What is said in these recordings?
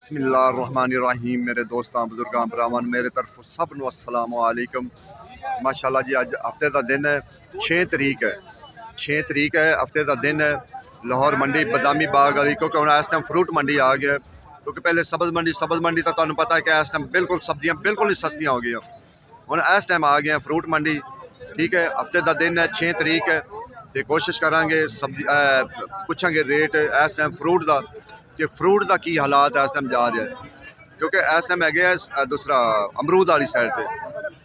बिस्मिल्लाहिर्रहमानिर्रहीम। मेरे दोस्तां बुजुर्गां भरावां मेरे तरफ सब नूं अस्सलाम वालेकुम। माशाअल्लाह जी अज हफ्ते का दिन है, 6 तरीक है। 6 तरीक है, हफ्ते का दिन है। लाहौर मंडी बदामी बाग वाली, क्योंकि हुण इस टाइम फ्रूट मंडी आ गया, क्योंकि पहले सब्ज़ मंडी तो तुहानूं पता है कि इस टाइम बिल्कुल सब्जियां बिल्कुल ही सस्तियां हो गई। हुण इस टाइम आ गए फ्रूट मंडी, ठीक है। हफ्ते का दिन है, 6 तरीक है, तो कोशिश करांगे सब्जी पुछांगे रेट इस टाइम फ्रूट का, कि फ्रूट का की हालात इस टाइम जा रहा है, क्योंकि इस टाइम है दूसरा अमरूद वाली साइड पर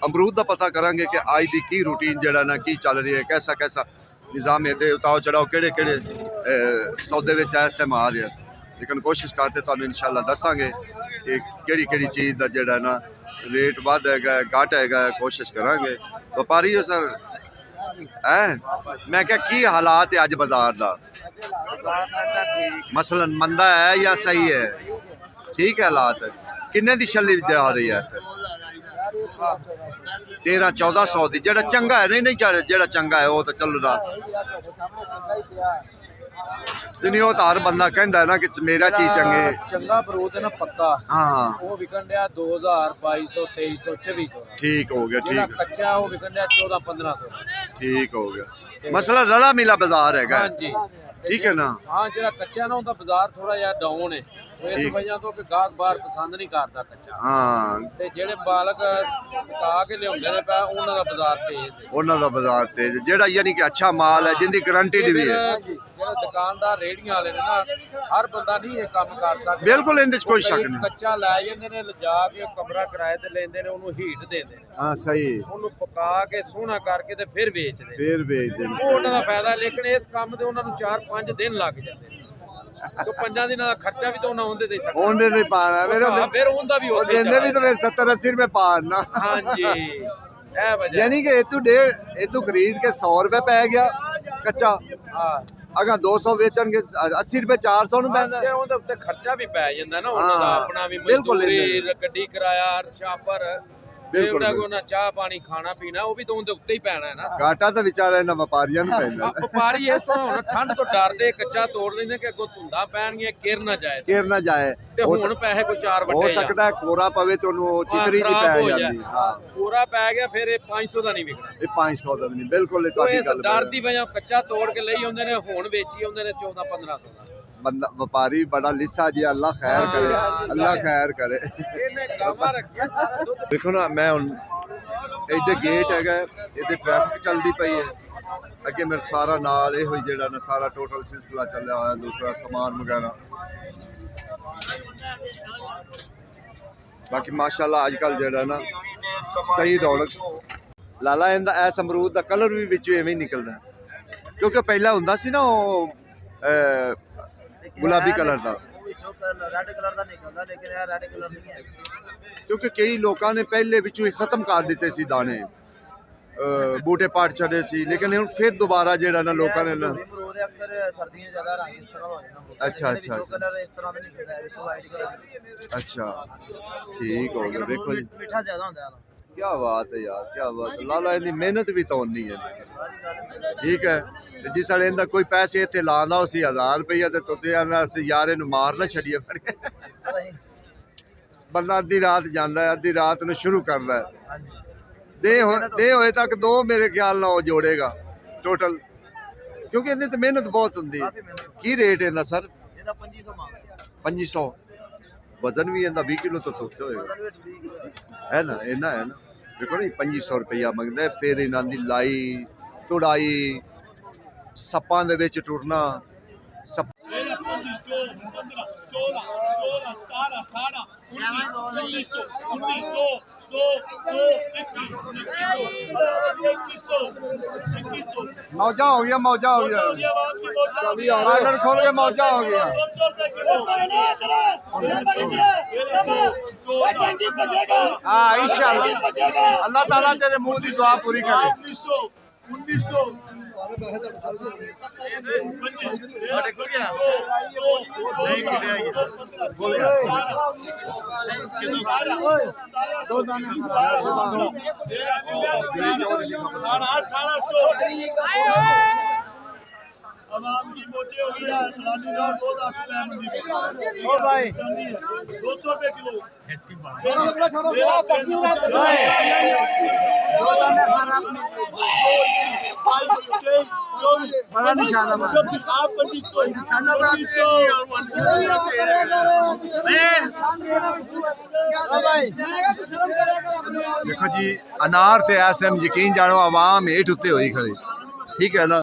अमरूद का पता करांगे कि अज की की रूटीन जड़ा ना की चल रही है, कैसा कैसा निज़ाम है, उताव चढ़ाओ केड़े केड़े सौदे में इस टाइम आ रहा है। लेकिन कोशिश करते तो इंशाल्लाह दसांगे कि केड़ी केड़ी चीज़ का जड़ा ना रेट वध है घट है, कोशिश करांगे। व्यापारी हो सर है, मैं क्या की हालात है अज बाजार का, मसलन मंदा है या सही है? ठीक है हालात है। किन्ने दी छल्ली जा रही है इस टाइम? 1300-1400 दी। जेड़ा चंगा है नहीं नहीं जेड़ा चंगा है वो तो चल रहा नहीं, वो तो हर बंदा कहता है ना कि मेरा चीज चंगे चंगा अमरूद है ना पक्का, हाँ वो विकन दिया 2000 2200 2300 2400। ठीक हो गया, ठीक कच्चा वो विकन दिया 14-1500। ठीक हो गया। मसला रला मिला बाजार है, हाँ जी, ठीक है ना। हाँ जो कच्चा ना उनका बाजार थोड़ा जिहा डाउन है, इस वजह तो कि गाहक बाहर पसंद नहीं करता कच्चा। हाँ ते जेड़े बालक पका के लियाउंदे ने पा उन्हां दा बाजार तेज है, उन्हां दा बाजार तेज, जेड़ा यानी कि अच्छा माल है जिंदी गारंटी भी है। जेड़ा दुकानदार रेहड़ियां वाले ने ना, हर बंदा नहीं ये काम कर सकदा। बिल्कुल इहदे च कोई शक नहीं। कच्चा लै जांदे ने, लिजा के कमरा किराए ते लेंदे ने, ओनू हीट देंदे ने, हाँ सही, ओनू पका के सोहना करके ते फिर बेचदे ने, फिर बेच दे ਉਹ ਉਹਨਾਂ ਦਾ ਫਾਇਦਾ। ਲੇਕਿन ਇਸ ਕੰਮ ਤੇ ਉਹਨਾਂ ਨੂੰ 4-5 ਦਿਨ ਲੱਗ ਜਾਂਦੇ ਨੇ, तो 5 ਦਿਨਾਂ ਦਾ ਖਰਚਾ ਵੀ ਤਾਂ ਉਹਨਾਂ ਉਹਦੇ ਦੇ ਸਕਦੇ, ਉਹਦੇ ਦੇ ਪਾਣਾ ਫਿਰ ਉਹਦਾ ਵੀ ਉਹ ਦਿੰਦੇ ਵੀ ਤਾਂ ਫਿਰ 70-80 ਰੁਪਏ ਪਾਣਾ। ਹਾਂਜੀ ਇਹ ਵਜ੍ਹਾ, यानी कि इतू खरीद के 100 रुपए पै गया कच्चा, ਹਾਂ अगर 200 बेचणगे 80 रुपए 400 ਨੂੰ ਪੈਂਦਾ। ਤੇ ਉਹਦੇ ਉੱਤੇ ਖਰਚਾ ਵੀ ਪੈ ਜਾਂਦਾ ਨਾ ਉਹਨਾਂ ਦਾ, ਆਪਣਾ ਵੀ ਬਿਲਕੁਲ ਮਜ਼ਦੂਰੀ, ਗੱਡੀ ਕਿਰਾਇਆ, ਛਾਪਰ, ਬਿਲਕੁਲ ਜਿਹੜਾ ਉਹਨਾਂ ਚਾਹ ਪਾਣੀ ਖਾਣਾ ਪੀਣਾ ਉਹ ਵੀ ਤਾਂ ਉਹਦੇ ਉੱਤੇ ਹੀ ਪੈਣਾ ਹੈ ਨਾ। ਘਾਟਾ ਤਾਂ ਵਿਚਾਰਾ ਇਹਨਾਂ ਵਪਾਰੀਆਂ ਨੂੰ ਪੈਂਦਾ। ਵਪਾਰੀ ਇਸ ਤਰ੍ਹਾਂ ਹੁਣ ਠੰਡ ਤੋਂ ਡਰਦੇ ਕੱਚਾ ਤੋੜ ਲੈਂਦੇ ਕਿ ਅੱਗੋਂ ਧੁੰਦਾਂ ਪੈਣਗੀਆਂ, ਕਿਰ ਨਾ ਜਾਏ, ਕਿਰ ਨਾ ਜਾਏ। ਤੇ ਹੁਣ ਪੈਸੇ ਕੋਈ 4 ਵੱਡੇ ਹੋ ਸਕਦਾ ਹੈ ਕੋਰਾ ਪਵੇ ਤੇ ਉਹਨੂੰ ਚਿਤਰੀ ਦੀ ਪੈ ਜਾਂਦੀ। ਹਾਂ ਕੋਰਾ ਪੈ ਗਿਆ ਫਿਰ ਇਹ 500 ਦਾ ਨਹੀਂ ਵਿਕਣਾ, ਇਹ 500 ਦਾ ਵੀ ਨਹੀਂ। ਬਿਲਕੁਲ ਇਹ ਤੁਹਾਡੀ ਗੱਲ ਡਰ ਦੀ ਵਜ੍ਹਾ ਕੱਚਾ ਤੋੜ ਕੇ ਲਈ ਆਉਂਦੇ ਨੇ, ਹੁਣ ਵੇਚੀ ਆਉਂਦੇ ਨੇ 14-1500 ਦਾ। ਬੰਦਾ ਵਪਾਰੀ ਬੜਾ ਲਿੱਸਾ ਜੀ, ਅੱਲਾ ਖੈਰ ਕਰੇ, ਅੱਲਾ ਖੈਰ ਕਰੇ। ਇਹਨੇ ਗਾਵਾਂ ਰੱਖਿਆ ਸਾਰਾ ਦੁੱਧ। ਦੇਖੋ ਨਾ, ਮੈਂ ਹੁਣ ਇੱਥੇ ਗੇਟ ਹੈਗਾ, ਇਹਦੇ ਟ੍ਰੈਫਿਕ ਚੱਲਦੀ ਪਈ ਹੈ, ਅੱਗੇ ਮੇਰੇ ਸਾਰਾ ਨਾਲ ਇਹੋ ਹੀ ਜਿਹੜਾ ਨਾ ਸਾਰਾ ਟੋਟਲ ਸਿਲਸਿਲਾ ਚੱਲਿਆ ਹੋਇਆ, ਦੂਸਰਾ ਸਮਾਨ ਵਗੈਰਾ। ਬਾਕੀ ਮਾਸ਼ਾਅੱਲਾ ਅੱਜ ਕੱਲ੍ਹ ਜਿਹੜਾ ਨਾ ਸਹੀ ਰੌਣਕ। ਲਾਲਾ ਇਹਦਾ ਐਸ ਅਮਰੂਦ ਦਾ ਕਲਰ ਵੀ ਵਿੱਚੋਂ ਐਵੇਂ ਹੀ ਨਿਕਲਦਾ, ਕਿਉਂਕਿ ਪਹਿਲਾਂ ਹੁੰਦਾ ਸੀ ਨਾ ਉਹ ਗੁਲਾਬੀ ਕਲਰ ਦਾ, ਰੈੱਡ ਕਲਰ ਦਾ ਨਿਕਲਦਾ, ਲੇਕਿਨ ਇਹ ਰੈੱਡ ਕਲਰ ਨਹੀਂ ਹੈ, ਕਿਉਂਕਿ ਕਈ ਲੋਕਾਂ ਨੇ ਪਹਿਲੇ ਵਿੱਚੋਂ ਹੀ ਖਤਮ ਕਰ ਦਿੱਤੇ ਸੀ ਦਾਣੇ, ਬੂਟੇ ਪਾਟ ਛੱਡੇ ਸੀ। ਲੇਕਿਨ ਹੁਣ ਫਿਰ ਦੁਬਾਰਾ ਜਿਹੜਾ ਨਾ ਲੋਕਾਂ ਨੇ ਨਾ ਅਕਸਰ ਸਰਦੀਆਂ ਜ਼ਿਆਦਾ ਰੰਗ ਇਸ ਤਰ੍ਹਾਂ ਹੋ ਜਾਂਦਾ। ਅੱਛਾ ਅੱਛਾ ਕਲਰ ਇਸ ਤਰ੍ਹਾਂ ਦਾ ਨਿਕਲਦਾ ਹੈ, ਵਿੱਚੋਂ ਵਾਈਟ ਕਲਰ। ਅੱਛਾ ਠੀਕ ਹੋ ਗਿਆ। ਦੇਖੋ ਜੀ ਮਿੱਠਾ ਜ਼ਿਆਦਾ ਹੁੰਦਾ ਹੈ। क्या बात है यार, क्या बात है। लाला इनकी मेहनत भी तो होनी है, ठीक है। जिस वाले इनका कोई पैसे इतने लाँदा उसी 1000 रुपया तो तुझे यार इनू मार ना छड़िए फड़ के। बंदा अद्धी रात जाता है, अद्धी रात में शुरू करता है, दे होए तक 2 मेरे ख्याल ना वो जोड़ेगा टोटल, क्योंकि इन्हें तो मेहनत बहुत होंगी। की रेट इनका सर? 2500। वजन भी इनका 20 किलो तो तुझे होएगा, है ना, इन्ना है ना। देखो नहीं 2500 रुपया मंगता है, फिर इन्हों की लाई तुड़ाई, सप्पां दे विच टुरना, सप मौजा हो गया, मौजा हो गया, ऑर्डर खोल के मौजा हो गया। हाँ इंशाअल्लाह, अल्लाह ताला तेरे मुंह की दुआ पूरी करे। 1900 1800 आवाम की मोचे हो गई है फलानी का बहुत आ चुका है मंडी में ओ भाई 200 रुपए किलो बड़ा निशाना आप पंडित को देखो जी अनार ते इस टाइम यकीन जानो आवाम हेठ उत्ते होई खड़ी ठीक है ना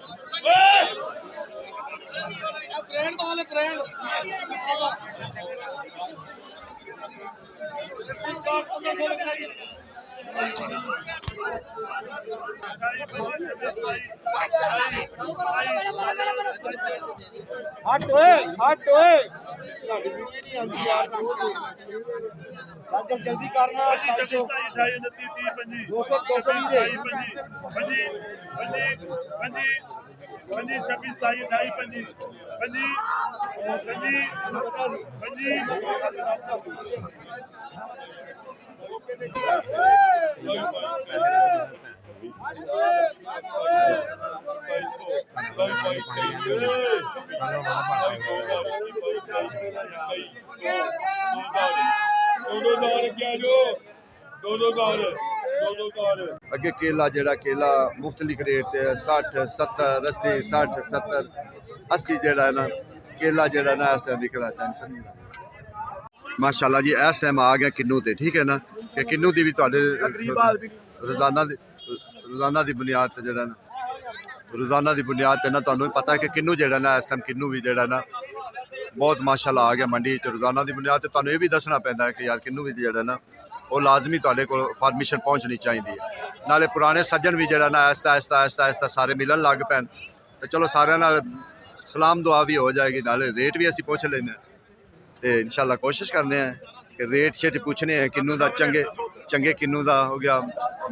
हट ओए नहीं आंदी यार जल्दी करना 200 अगे केला जेड़ा केला मुख्तलिफ रेट ते 60 70 80 60 70 80 जेड़ा है ना केला जेड़ा ना इस टाइम बिकदा टेंशन नहीं माशाल्लाह जी इस टाइम आ गया किन्नू ते ठीक है ना कि किन्नू दी भी तुहाडे रोजाना दी बुनियाद ते जेड़ा ना रोजाना दी बुनियाद ते ना तुहानू पता है कि किन्नू जेड़ा ना इस टाइम किन्नू भी जेड़ा ना बहुत माशाल्लाह आ गया मंडी च रोजाना दी बुनियाद ते तुहानू ये भी दसना पैंदा है कि यार किन्नू भी जेड़ा ना वो लाजमी तुहाडे कोल फार्मेशन पहुंचनी चाहिए नाले पुराने सज्जन भी जेड़ा ना आहिस्ता सारे मिलन लग पैन तो चलो सारे नाल सलाम दुआ भी हो जाएगी नाले रेट भी असी पूछ लेने ते इंशाल्लाह कोशिश करने हैं कि रेट शेट पूछने हैं किन्नू दा चंगे किन्नू दा हो गया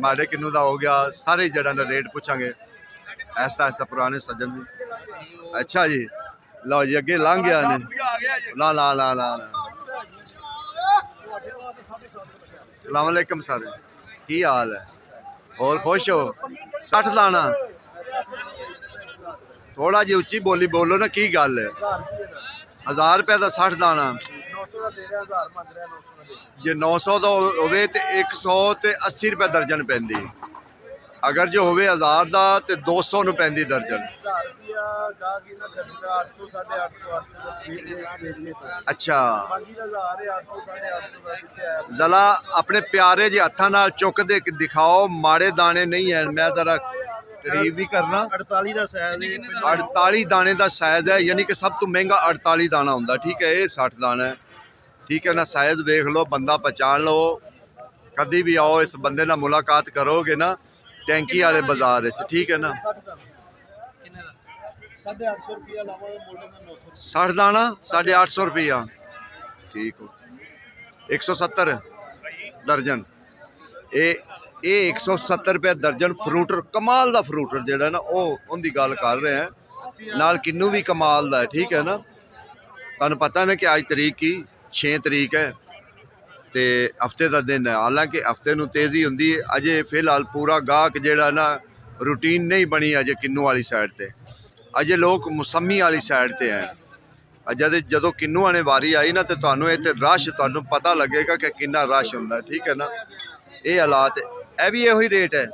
माड़े किन्नू दा हो गया सारे जेड़ा ना रेट पूछांगे आहिस्ता पुराने सज्जन भी अच्छा जी लो जी अगे लंघ गया ने ला ला ला ला अस्सलाम वालेकुम सर की हाल है और खुश हो 60 लाना थोड़ा जी उच्ची बोली बोलो ना की गल है 1000 रुपए का 60 दाना जे 900 का होवे ते 100 ते 80 रुपए दर्जन पैंदी अगर जो होवे 1000 का ते 200 नु पैंदी दर्जन अच्छा जला अपने प्यारे जे हत्थां नाल चुक दे दिखाओ माड़े दाने नहीं है मैं जरा करीब भी करना 48 का साइज 48 दाने का साइज है यानी कि सब तो महंगा 48 दाना होंदा ठीक है ये 60 दाना है ठीक है ना साइज देख लो बंदा पहचान लो कभी भी आओ इस बंदे नाल मुलाकात करोगे ना टैंकी वाले बाजार ठीक है ना 60 दाना 850 रुपया ठीक हो 170 दर्जन ये 170 रुपये दर्जन फ्रूटर कमाल दा फ्रूटर जेड़ा ना वो उनकी गल कर रहे हैं नाल किन्नू भी कमाल दा है ठीक है ना तुहानू पता ना कि अज तरीक की 6 तरीक है तो हफ्ते का दिन है हालांकि हफ्ते नू तेज़ी हुंदी अजे फिलहाल पूरा गाहक जेड़ा ना रूटीन नहीं बनी अजे किन्नू वाली साइड ते अजे लोग मौसमी वाली साइड ते हैं जब जदों किन्नू आने वारी आई ना तो तुहानू इत्थे रश तुहानू पता लगेगा कि कितना रश हुंदा ठीक है ना ये हालात है भी यही रेट है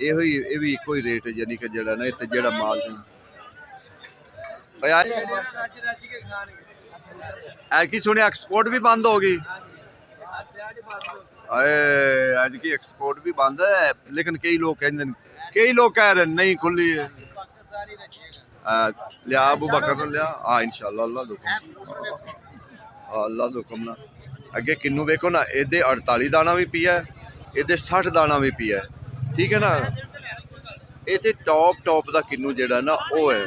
ये भी एक ही रेट है यानी कि जेड़ा ना इत्थे जेड़ा माल की सुने एक्सपोर्ट भी बंद हो गई आज की एक्सपोर्ट भी बंद है लेकिन कई लोग कहते कई लोग कह रहे नहीं खुली है लिया अबू बकर लिया हाँ इंशाल्लाह अल्लाह दो हुक्म ना अगे किन्नू वेखो ना एदे 48 दाना भी पिया है एदे 60 दाना भी पिया है ठीक है ना इत्थे टॉप दा किन्नू जेड़ा ना वो है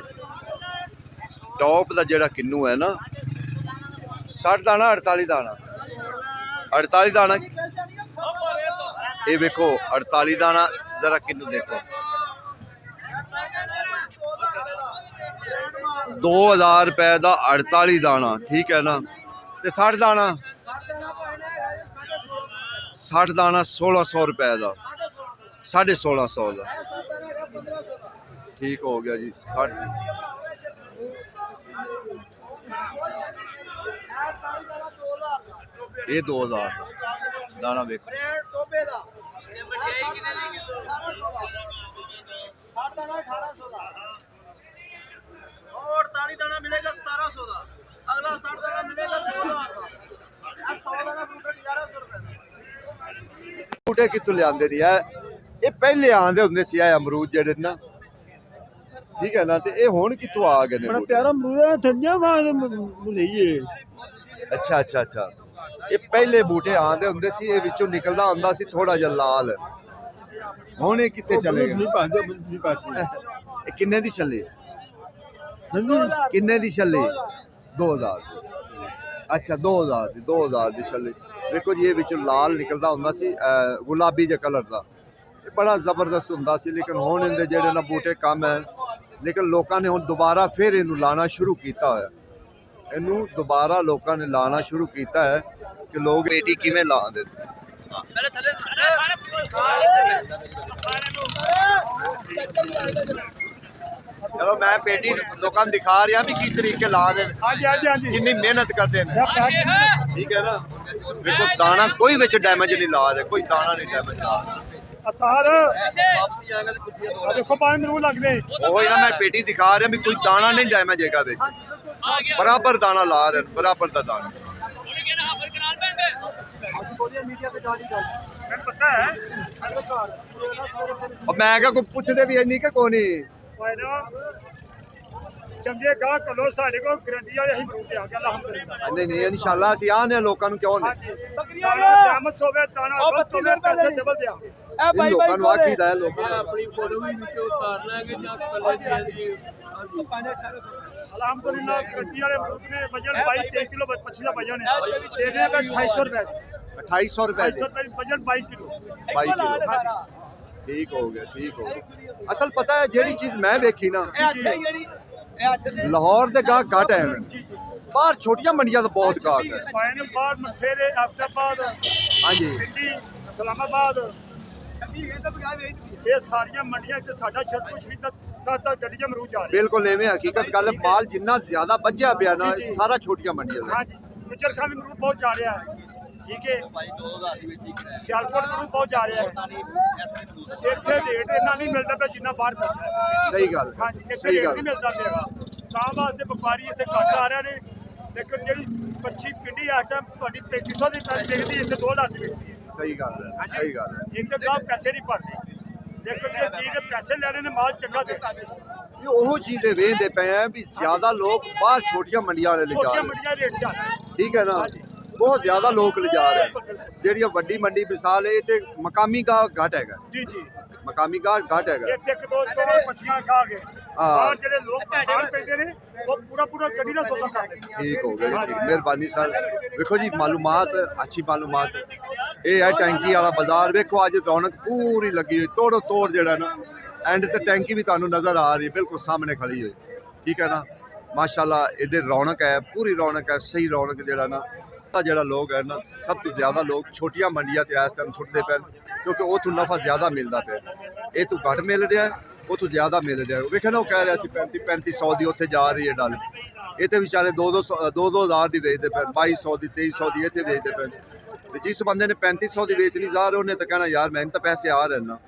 टॉप दा जेड़ा किन्नू है ना 60 दाना 48 दाना ये वेखो 48 दाना जरा किन्नू देखो 2000 रुपए का 48 दाना ठीक है ना ते 60 दाना 1600 रुपए का 1650 का ठीक हो गया जी 60 ਇਹ 2000 ਦਾਣਾ ਵੇਖੋ ਟੋਬੇ ਦਾ ਇਹ ਮਠਿਆਈ ਕਿੰਨੇ ਦੀ ਕਿਲੋ 1800 ਦਾ 60 ਦਾਣਾ 1800 ਦਾ और 48 दाना मिलेगा 1700 का अगला 60 दाना मिलेगा 2000 का 100 दाना फ्रूट 1100 रुपए का ਬੂਟੇ ਕਿੱਥੋਂ ਲਿਆਂਦੇ ਨੇ ਇਹ ਪਹਿਲੇ ਆਂਦੇ ਹੁੰਦੇ ਸੀ ਇਹ ਅਮਰੂਦ ਜਿਹੜੇ ਨਾ ਠੀਕ ਹੈ ਨਾ ਤੇ ਇਹ ਹੁਣ ਕਿੱਥੋਂ ਆ ਗਏ ਨੇ ਬੜਾ ਬੂਟੇ? ਪਿਆਰਾ ਅਮਰੂਦ ਹੈ ਠੰਡੀਆਂ ਬਾਦ ਲਈਏ ਅੱਛਾ ਅੱਛਾ ਅੱਛਾ ਇਹ ਪਹਿਲੇ ਬੂਟੇ ਆਂਦੇ ਹੁੰਦੇ ਸੀ ਇਹ ਵਿੱਚੋਂ ਨਿਕਲਦਾ ਹੁੰਦਾ ਸੀ ਥੋੜਾ ਜਿਹਾ ਲਾਲ ਹੁਣ ਇਹ ਕਿੱਥੇ ਚਲੇ ਗਏ ਨਹੀਂ ਪਾਉਂਦੇ ਨਹੀਂ ਪਾਉਂਦੇ ਇਹ ਕਿੰਨੇ ਦੀ ਛੱਲੀ ਹਾਂਜੀ ਕਿੰਨੇ ਦੀ ਛੱਲੀ 2000 ਅੱਛਾ 2000 ਦੀ ਛੱਲੀ ਦੇਖੋ ਜੀ ਇਹ ਵਿੱਚੋਂ ਲਾਲ ਨਿਕਲਦਾ ਹੁੰਦਾ ਸੀ ਗੁਲਾਬੀ ਜਿਹਾ ਕਲਰ ਦਾ ਇਹ ਬੜਾ ਜ਼ਬਰਦਸਤ ਹੁੰਦਾ ਸੀ ਲੇਕਿਨ ਹੁਣ ਇਹਦੇ ਜਿਹੜੇ ਨਾ ਬੂਟੇ ਕੰਮ ਹੈ ਲੇਕਿਨ ਲੋਕਾਂ ਨੇ ਹੁਣ ਦੁਬਾਰਾ ਫਿਰ ਇਹਨੂੰ ਲਾਣਾ ਸ਼ੁਰੂ ਕੀਤਾ ਹੋਇਆ ਇਹਨੂੰ ਦੁਬਾਰਾ ਲੋਕਾਂ ਨੇ ਲਾਣਾ ਸ਼ੁਰੂ ਕੀਤਾ ਹੈ ਕਿ ਲੋਕ ਬੇਟੀ ਕਿਵੇਂ ਲਾਉਂਦੇ ਨੇ ਚਲੋ ਮੈਂ ਪੇਟੀ ਲੋਕਾਂ ਨੂੰ ਦਿਖਾ ਰਿਹਾ ਵੀ ਕਿਸ ਤਰੀਕੇ ਲਾ ਦੇ ਹਾਂਜੀ ਹਾਂਜੀ ਕਿੰਨੀ ਮਿਹਨਤ ਕਰਦੇ ਨੇ ਠੀਕ ਹੈ ਨਾ ਵੇਖੋ ਦਾਣਾ ਕੋਈ ਵਿੱਚ ਡੈਮੇਜ ਨਹੀਂ ਲਾ ਰਿਹਾ ਕੋਈ ਦਾਣਾ ਨਹੀਂ ਡੈਮੇਜ ਲਾ ਰਿਹਾ ਅਸਾਰ ਆ ਦੇਖੋ ਪਾਣੀ ਨੂੰ ਲੱਗਦੇ ਉਹ ਹੀ ਨਾ ਮੈਂ ਪੇਟੀ ਦਿਖਾ ਰਿਹਾ ਵੀ ਕੋਈ ਦਾਣਾ ਨਹੀਂ ਡੈਮੇਜ ਹੈਗਾ ਵਿੱਚ ਬਰਾਬਰ ਦਾਣਾ ਲਾ ਰਹੇ ਨੇ ਬਰਾਬਰ ਦਾ ਦਾਣਾ मीडिया पे जाली कर ਮੈਨੂੰ ਪਤਾ ਹੈ ਉਹ ਮੈਂ ਕਿਹਾ ਕੋਈ ਪੁੱਛਦੇ ਵੀ ਇੰਨੀ ਕਿ ਕੋਨੀ ਫਾਇਦਾ ਚੰਗੇ ਗਾਹ ਕਲੋ ਸਾਡੇ ਕੋਲ ਗਰੰਟੀ ਵਾਲੇ ਅਸੀਂ ਬਰੂਟੇ ਆ ਗਏ ਅਲਹਮਦੁਲਿਲਾ ਨਹੀਂ ਨਹੀਂ ਇਨਸ਼ਾਅੱਲਾ ਅਸੀਂ ਆਨੇ ਲੋਕਾਂ ਨੂੰ ਕਿਉਂ ਨਹੀਂ ਬੱਕਰੀਆਂ ਜਾਮਤ ਹੋਵੇ ਤਾਣਾ ਬਹੁਤ ਹੋਵੇ ਪੈਸੇ ਡਬਲ ਦਿਆ ਇਹ ਲੋਕਾਂ ਨੂੰ ਆਖੀਦਾ ਹੈ ਲੋਕਾਂ ਨੂੰ ਆਪਣੀ ਫੋਟੋ ਵੀ ਵਿੱਚ ਉਤਾਰ ਲਾਂਗੇ ਜਾਂ ਕੱਲੇ ਦੀ ਅਲਹਮਦੁਲਿਲਾ ਗਰੰਟੀ ਵਾਲੇ ਬਰੂਟ ਨੇ ਵਜਨ 22 23 ਕਿਲੋ ਮੱਛੀ ਦਾ ਵਜਨ ਹੈ ਇਹਦੇ ਦਾ 250 ਰੁਪਏ 2800 ਰੁਪਏ ਦੀ 250 ਰੁਪਏ ਵਜਨ 22 ਕਿਲੋ 22 ਕਿਲੋ ਠੀਕ ਹੋ ਗਿਆ ਅਸਲ ਪਤਾ ਹੈ ਜਿਹੜੀ ਚੀਜ਼ ਮੈਂ ਵੇਖੀ ਨਾ ਲਾਹੌਰ ਦੇ ਗਾਹਕ ਘੱਟ ਹੈ ਬਾਹਰ ਛੋਟੀਆਂ ਮੰਡੀਆਂ ਤਾਂ ਬਹੁਤ ਗਾਹਕ ਹੈ ਪਾਇਨ ਬਾਹਰ ਮਸੇਰੇ ਅਫਤਾਬਾਦ ਹਾਂਜੀ ਦਿੱਲੀ ਇਸਲਾਮਾਬਾਦ ਇਹ ਸਾਰੀਆਂ ਮੰਡੀਆਂ 'ਚ ਸਾਡਾ ਸ਼ਰਤੂ ਸ਼ਰੀਦ ਦਾ ਗੱਡੀਆਂ ਮਰੂਦ ਜਾ ਰਹੀ ਬਿਲਕੁਲ ਐਵੇਂ ਹਕੀਕਤ ਗੱਲ ਹੈ ਮਾਲ ਜਿੰਨਾ ਜ਼ਿਆਦਾ ਵੱਜਿਆ ਪਿਆ ਨਾ ਇਹ ਸਾਰਾ ਛੋਟੀਆਂ ਮੰਡੀਆਂ ਦਾ ਹਾਂਜੀ ਗੁਜਰ ਖਾਨ ਵੀ ਮਰੂਦ ਬਹੁਤ ਜਾ ਰਿਹਾ ਹੈ ਠੀਕ ਹੈ ਸਿਆਲਕੋਟ ਮਰੂਦ ਬਹੁਤ ਜਾ ਰਿਹਾ ਹੈ ਇੱਥੇ ਰੇਟ ਇੰਨਾ ਨਹੀਂ ਮਿਲਦਾ ਪਿਆ ਜਿੰਨਾ ਬਾਹਰ ਮਿਲਦਾ ਹੈ ਸਹੀ ਗੱਲ ਹਾਂਜੀ ਇੱਥੇ ਸਹੀ ਰੇਟ ਗੱਲ ਨਹੀਂ ਮਿਲਦਾ ਪਿਆ ਤਾਂ ਵਾਸਤੇ ਵਪਾਰੀ ਇੱਥੇ ਘੱਟ ਆ ਰਹੇ ਨੇ ਲੇਕਿਨ ਜਿਹੜੀ ਮੱਛੀ ਪਿੰਡੀ ਆ ਟਾਈਮ ਤੁਹਾਡੀ 3500 ਦੀ ਵਿਕਦੀ ਇੱਥੇ 2000 ਦੀ ਵਿਕਦੀ ਹੈ ਸਹੀ ਗੱਲ ਹੈ ਸਹੀ ਗੱਲ ਹੈ ਇੱਥੇ ਗਾਹ ਪੈਸੇ ਨਹੀਂ ਭਰਦੇ ਲੇਕਿਨ ਜੇ ਚੀਜ਼ ਦੇ ਪੈਸੇ ਲੈਣੇ ਨੇ ਮਾਲ ਚੰਗਾ ਦੇ ਇਹ ਉਹ ਚੀਜ਼ ਵੇਖਦੇ ਪਏ ਆ ਵੀ ਜ਼ਿਆਦਾ ਲੋਕ ਬਾਹਰ ਛੋਟੀਆਂ ਮੰਡੀਆਂ ਵਾਲੇ ਲਿਜਾ ਛੋਟੀਆਂ ਰਹੇ ਮੰਡੀਆਂ ਰੇਟ ਚੱਲ ਠੀਕ ਹੈ ਨਾ ਬਹੁਤ ਜ਼ਿਆਦਾ ਲੋਕ ਲਿਜਾ ਰਹੇ ਜਿਹੜੀ ਵੱਡੀ ਮੰਡੀ ਮਿਸਾਲ ਹੈ ਇਹ ਤੇ ਮਕਾਮੀ ਗਾਹ ਘੱਟ ਹੈਗਾ ਜੀ ਜੀ ਮਕਾਮੀ ਗਾਹ ਘੱਟ ਹੈਗਾ ਇੱਥੇ ਇੱਕ ਦੋ ਚੋਰ ਮੱਛੀਆਂ ਖਾ ਗਏ ਔਰ ਜਿਹੜੇ ਲੋਕ ਖਾਣ ਪੈਂਦੇ ਨੇ ਉਹ ਪੂਰਾ ਗੱਡੀ ਦਾ ਸੌਦਾ ਕਰਦੇ ਨੇ ਠੀਕ ਹੋ ਗਿਆ ਜੀ ਠੀਕ ਮਿਹਰਬਾਨੀ ਸਰ ਵੇਖੋ ਜੀ ਮਾਲੂਮਾਤ ਅੱਛੀ ਮਾਲੂਮਾਤ ਇਹ ਹੈ ਟੈਂਕੀ ਵਾਲਾ ਬਾਜ਼ਾਰ ਵੇਖੋ ਅੱਜ ਰੌਣਕ ਪੂਰੀ ਲੱਗੀ ਹੋਈ ਤੋੜੋ ਤੋੜ ਜਿਹੜਾ ਨਾ ਐਂਡ ਤੇ ਟੈਂਕੀ ਵੀ ਤੁਹਾਨੂੰ ਨਜ਼ਰ ਆ ਰਹੀ ਹੈ ਬਿਲਕੁਲ ਸਾਹਮਣੇ ਖੜੀ ਹੋਈ ਠੀਕ ਹੈ ਨਾ ਮਾਸ਼ਾਅੱਲਾ ਇਹਦੇ ਰੌਣਕ ਹੈ ਪੂਰੀ ਰੌਣਕ ਹੈ ਸਹੀ ਰੌਣਕ ਜਿਹੜਾ ਨਾ ਜਿਹੜਾ ਲੋਕ ਹੈ ਨਾ ਸਭ ਤੋਂ ਜ਼ਿਆਦਾ ਲੋਕ ਛੋਟੀਆਂ ਮੰਡੀਆਂ ਤੇ ਇਸ ਟਾਈਮ ਛੁੱਟਦੇ ਪਏ ਕਿਉਂਕਿ ਉਹ ਤੋਂ ਨਫਾ ਜ਼ਿਆਦਾ ਮਿਲਦਾ ਪਿਆ ਇਹ ਤੋਂ ਘੱਟ ਮਿਲ ਰਿਹਾ ਉਹ ਤੋਂ ਜ਼ਿਆਦਾ ਮਿਲ ਰਿਹਾ ਵੇਖਿਆ ਨਾ ਉਹ ਕਹਿ ਰਿਹਾ ਸੀ 3500 ਦੀ ਉੱਥੇ ਜਾ ਰਹੀ ਹੈ ਡਾਲ ਇਹ ਤੇ ਵਿਚਾਰੇ 2-2000 ਦੀ ਵੇਚਦੇ ਪਏ 2200 ਦੀ 2300 ਦੀ ਇੱਥੇ ਵੇਚਦੇ ਪਏ ਤੇ ਜਿਸ ਬੰਦੇ ਨੇ 3500 ਦੀ ਵੇਚਣੀ ਜ਼ਾਹਰ ਉਹਨੇ ਤਾਂ ਕਹਿਣਾ ਯਾਰ ਮੈਨੂੰ ਤਾਂ ਪੈਸੇ ਆ ਰਹੇ ਨਾ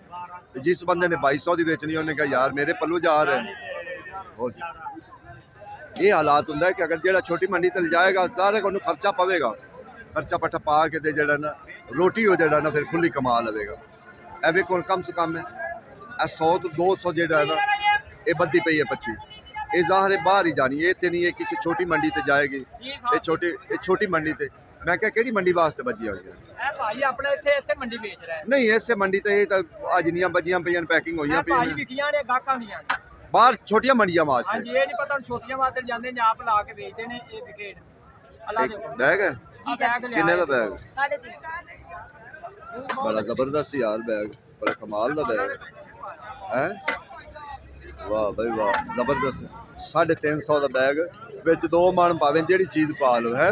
ਤੇ ਜਿਸ ਬੰਦੇ ਨੇ 2200 ਦੀ ਵੇਚਣੀ ਉਹਨੇ ਕਿਹਾ ਯਾਰ ਮੇਰੇ ਪੱਲੂ ਜਾ ਰਹੇ ਨੇ ਹੋਰ ਇਹ ਹਾਲਾਤ ਹੁੰਦਾ ਹੈ ਕਿ ਅਗਰ ਜਿਹੜਾ ਛੋਟੀ ਮੰਡੀ ਤੇ ਲਿਜਾਏਗਾ ਜ਼ਾਹਰ ਹੈ ਕਿ ਉਹਨੂੰ ਖਰਚਾ ਪਵੇਗਾ ਖਰਚਾ ਪੱਠਾ ਪਾ ਕੇ ਤੇ ਜਿਹੜਾ ਨਾ ਰੋਟੀ ਉਹ ਜਿਹੜਾ ਨਾ ਫਿਰ ਖੁੱਲੀ ਕਮਾ ਲਵੇਗਾ ਇਹ ਵੇਖੋ ਕਮ ਸੇ ਕਮ ਹੈ ਇਹ 100 ਤੋਂ 200 ਜਿਹੜਾ ਹੈ ਨਾ ਇਹ ਬੱਦੀ ਪਈ ਹੈ 25 ਇਹ ਜ਼ਾਹਰ ਹੈ ਬਾਹਰ ਹੀ ਜਾਣੀ ਹੈ ਇੱਥੇ ਨਹੀਂ ਹੈ ਕਿਸੇ ਛੋਟੀ ਮੰਡੀ ਤੇ ਜਾਏਗੀ ਇਹ ਛੋਟੀ ਮੰਡੀ ਤੇ ਮੈਂ ਕਿਹਾ ਕਿਹੜੀ ਮੰਡੀ ਵਾਸਤੇ ਬੱਜੀ ਹੋਈ ਹੈ ਇਹ ਭਾਈ ਆਪਣੇ ਇੱਥੇ ਇਸੇ ਮੰਡੀ ਵੇਚ ਰਿਹਾ ਹੈ ਨਹੀਂ ਇਸੇ ਮੰਡੀ ਤੇ ਇਹ ਤਾਂ ਜਿੰਨੀਆਂ ਬੱਜੀਆਂ ਪਈਆਂ ਪੈਕਿੰਗ ਹੋਈਆਂ ਇਹ ਭਾਈ ਪਈਆਂ ਵਿਕੀਆਂ ਨੇ ਗਾਹਕਾਂ ਦੀਆਂ ਬਾਹਰ ਛੋਟੀਆਂ ਮੰਡੀਆਂ ਵਾਸਤੇ ਹਾਂਜੀ ਇਹ ਨਹੀਂ ਪਤਾ ਹੁਣ ਛੋਟੀਆਂ ਵਾਸਤੇ ਜਾਂਦੇ ਨੇ ਆਪ ਲਾ ਕੇ ਵੇਚਦੇ ਨੇ ਇਹ ਵਿਕੇ ਅੱਲਾ ਦੇ ਕੋਲ ਬੈਗ ਹੈ ਜੀ ਬੈਗ ਲਿਆ ਕਿੰਨੇ ਦਾ ਬੈਗ 350 ਬੜਾ ਜ਼ਬਰਦਸਤ ਯਾਰ ਬੈਗ ਬੜਾ ਕਮਾਲ ਦਾ ਬੈਗ ਹੈ ਵਾਹ ਬਈ ਵਾਹ ਜ਼ਬਰਦਸਤ 350 ਦਾ ਬੈਗ ਵਿੱਚ 2 ਮਣ ਪਾਵੇਂ ਜਿਹੜੀ ਚੀਜ਼ ਪਾ ਲਓ ਹੈ